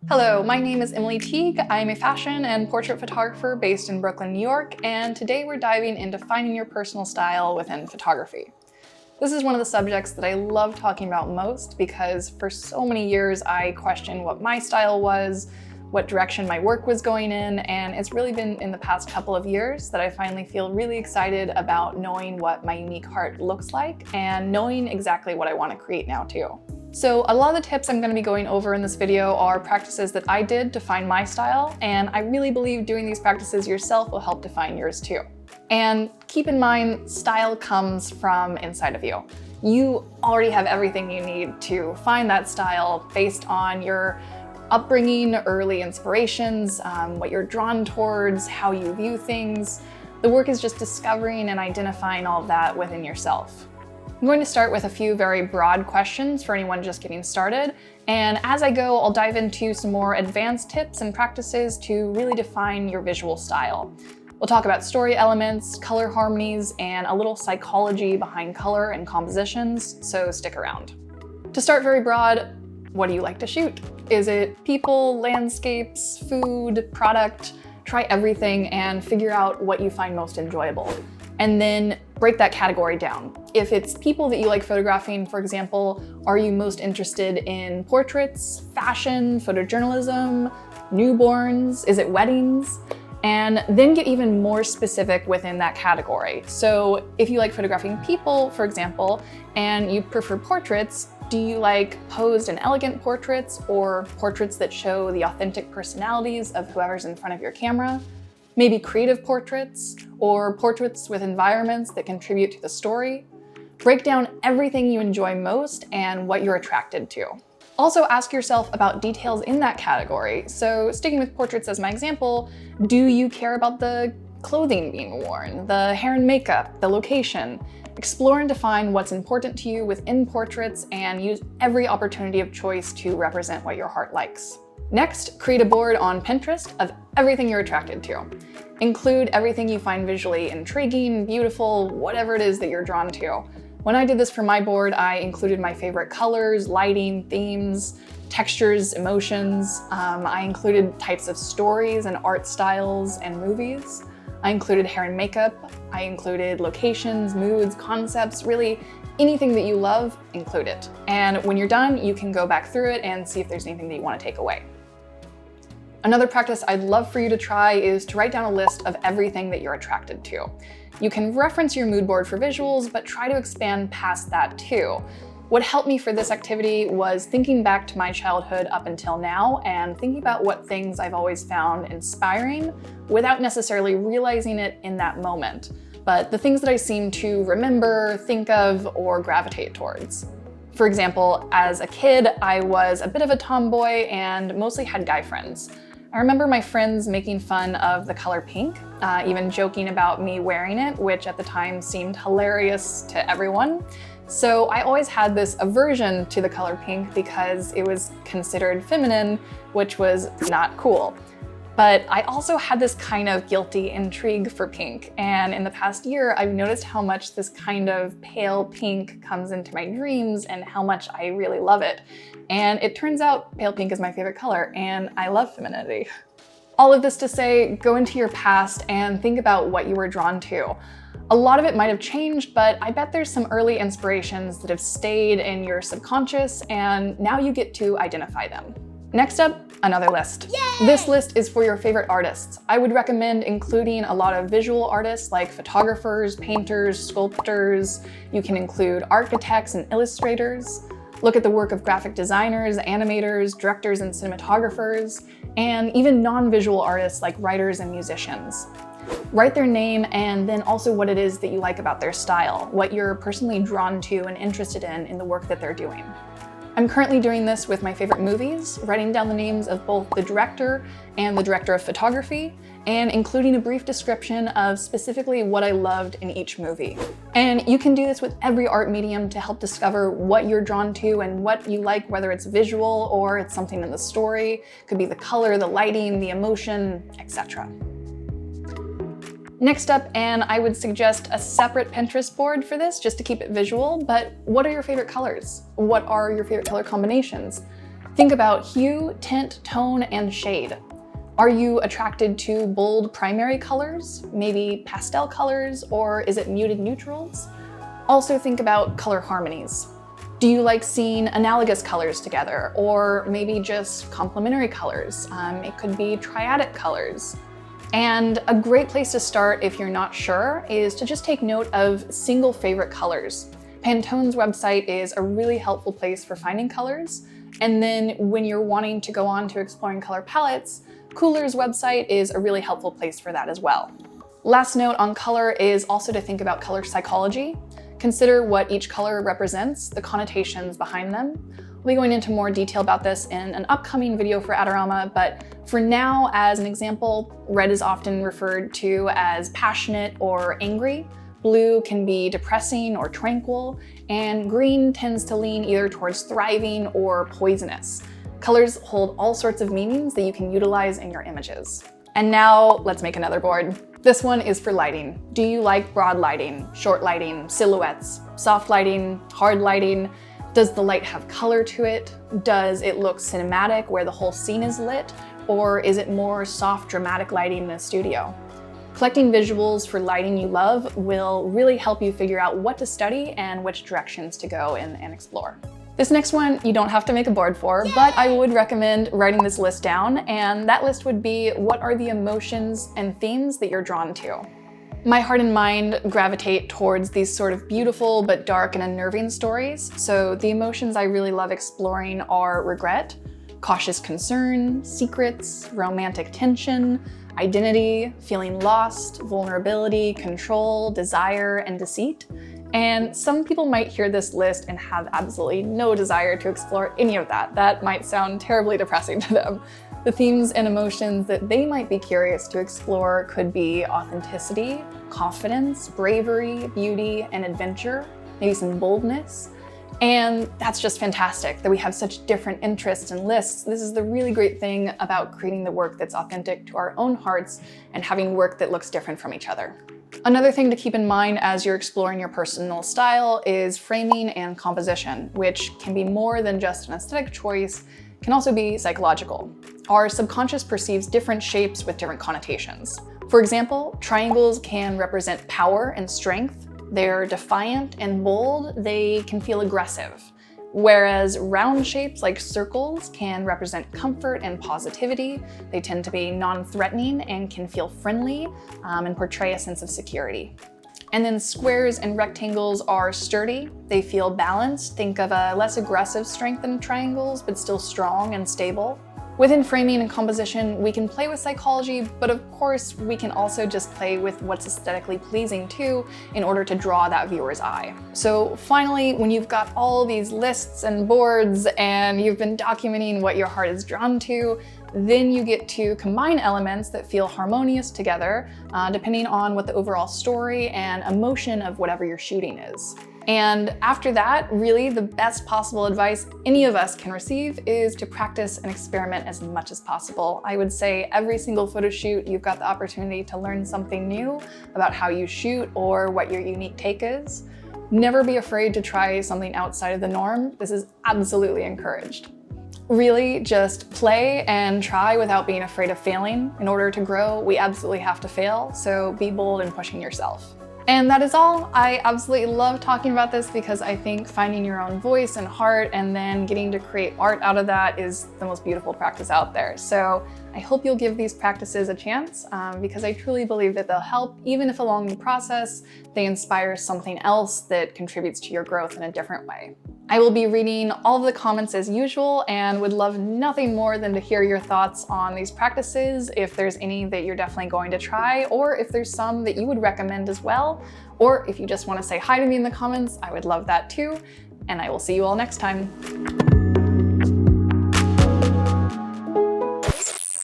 Hello, my name is Emily Teague. I'm a fashion and portrait photographer based in Brooklyn, New York, and today we're diving into finding your personal style within photography. This is one of the subjects that I love talking about most because for so many years I questioned what my style was, what direction my work was going in, and it's really been in the past couple of years that I finally feel really excited about knowing what my unique heart looks like and knowing exactly what I want to create now too. So a lot of the tips I'm going to be going over in this video are practices that I did to find my style, and I really believe doing these practices yourself will help define yours too. And keep in mind, style comes from inside of you. You already have everything you need to find that style based on your upbringing, early inspirations, what you're drawn towards, how you view things. The work is just discovering and identifying all of that within yourself. I'm going to start with a few very broad questions for anyone just getting started, and as I go, I'll dive into some more advanced tips and practices to really define your visual style. We'll talk about story elements, color harmonies, and a little psychology behind color and compositions, so stick around. To start very broad, what do you like to shoot? Is it people, landscapes, food, product? Try everything and figure out what you find most enjoyable. And then break that category down. If it's people that you like photographing, for example, are you most interested in portraits, fashion, photojournalism, newborns? Is it weddings? And then get even more specific within that category. So if you like photographing people, for example, and you prefer portraits, do you like posed and elegant portraits or portraits that show the authentic personalities of whoever's in front of your camera? Maybe creative portraits or portraits with environments that contribute to the story. Break down everything you enjoy most and what you're attracted to. Also ask yourself about details in that category. So sticking with portraits as my example, do you care about the clothing being worn, the hair and makeup, the location? Explore and define what's important to you within portraits and use every opportunity of choice to represent what your heart likes. Next, create a board on Pinterest of everything you're attracted to. Include everything you find visually intriguing, beautiful, whatever it is that you're drawn to. When I did this for my board, I included my favorite colors, lighting, themes, textures, emotions. I included types of stories and art styles and movies. I included hair and makeup. I included locations, moods, concepts, really anything that you love, include it. And when you're done, you can go back through it and see if there's anything that you want to take away. Another practice I'd love for you to try is to write down a list of everything that you're attracted to. You can reference your mood board for visuals, but try to expand past that too. What helped me for this activity was thinking back to my childhood up until now and thinking about what things I've always found inspiring without necessarily realizing it in that moment, but the things that I seem to remember, think of, or gravitate towards. For example, as a kid, I was a bit of a tomboy and mostly had guy friends. I remember my friends making fun of the color pink, even joking about me wearing it, which at the time seemed hilarious to everyone. So I always had this aversion to the color pink because it was considered feminine, which was not cool. But I also had this kind of guilty intrigue for pink, and in the past year, I've noticed how much this kind of pale pink comes into my dreams and how much I really love it. And it turns out pale pink is my favorite color, and I love femininity. All of this to say, go into your past and think about what you were drawn to. A lot of it might have changed, but I bet there's some early inspirations that have stayed in your subconscious, and now you get to identify them. Next up, another list. Yay! This list is for your favorite artists. I would recommend including a lot of visual artists like photographers, painters, sculptors. You can include architects and illustrators. Look at the work of graphic designers, animators, directors, and cinematographers, and even non-visual artists like writers and musicians. Write their name and then also what it is that you like about their style, what you're personally drawn to and interested in the work that they're doing. I'm currently doing this with my favorite movies, writing down the names of both the director and the director of photography, and including a brief description of specifically what I loved in each movie. And you can do this with every art medium to help discover what you're drawn to and what you like, whether it's visual or it's something in the story. It could be the color, the lighting, the emotion, etc. Next up, and I would suggest a separate Pinterest board for this just to keep it visual, but what are your favorite colors? What are your favorite color combinations? Think about hue, tint, tone, and shade. Are you attracted to bold primary colors, maybe pastel colors, or is it muted neutrals? Also think about color harmonies. Do you like seeing analogous colors together, or maybe just complementary colors? It could be triadic colors. And a great place to start if you're not sure is to just take note of single favorite colors. Pantone's website is a really helpful place for finding colors. And then when you're wanting to go on to exploring color palettes, Cooler's website is a really helpful place for that as well. Last note on color is also to think about color psychology. Consider what each color represents, the connotations behind them. We'll be going into more detail about this in an upcoming video for Adorama, but for now, as an example, red is often referred to as passionate or angry. Blue can be depressing or tranquil, and green tends to lean either towards thriving or poisonous. Colors hold all sorts of meanings that you can utilize in your images. And now let's make another board. This one is for lighting. Do you like broad lighting, short lighting, silhouettes, soft lighting, hard lighting? Does the light have color to it? Does it look cinematic where the whole scene is lit? Or is it more soft, dramatic lighting in a studio? Collecting visuals for lighting you love will really help you figure out what to study and which directions to go and explore. This next one you don't have to make a board for, but I would recommend writing this list down, and that list would be what are the emotions and themes that you're drawn to. My heart and mind gravitate towards these sort of beautiful but dark and unnerving stories, so the emotions I really love exploring are regret, cautious concern, secrets, romantic tension, identity, feeling lost, vulnerability, control, desire, and deceit. And some people might hear this list and have absolutely no desire to explore any of that. That might sound terribly depressing to them. The themes and emotions that they might be curious to explore could be authenticity, confidence, bravery, beauty, and adventure, maybe some boldness. And that's just fantastic that we have such different interests and lists. This is the really great thing about creating the work that's authentic to our own hearts and having work that looks different from each other. Another thing to keep in mind as you're exploring your personal style is framing and composition, which can be more than just an aesthetic choice, can also be psychological. Our subconscious perceives different shapes with different connotations. For example, triangles can represent power and strength. They're defiant and bold. They can feel aggressive. Whereas round shapes like circles can represent comfort and positivity. They tend to be non-threatening and can feel friendly and portray a sense of security. And then squares and rectangles are sturdy. They feel balanced. Think of a less aggressive strength than triangles, but still strong and stable. Within framing and composition, we can play with psychology, but of course, we can also just play with what's aesthetically pleasing too in order to draw that viewer's eye. So finally, when you've got all these lists and boards and you've been documenting what your heart is drawn to, then you get to combine elements that feel harmonious together, depending on what the overall story and emotion of whatever you're shooting is. And after that, really the best possible advice any of us can receive is to practice and experiment as much as possible. I would say every single photo shoot, you've got the opportunity to learn something new about how you shoot or what your unique take is. Never be afraid to try something outside of the norm. This is absolutely encouraged. Really just play and try without being afraid of failing. In order to grow, we absolutely have to fail, so be bold in pushing yourself. And that is all. I absolutely love talking about this because I think finding your own voice and heart and then getting to create art out of that is the most beautiful practice out there. So I hope you'll give these practices a chance because I truly believe that they'll help, even if along the process they inspire something else that contributes to your growth in a different way. I will be reading all of the comments as usual and would love nothing more than to hear your thoughts on these practices, if there's any that you're definitely going to try, or if there's some that you would recommend as well, or if you just want to say hi to me in the comments, I would love that too. And I will see you all next time.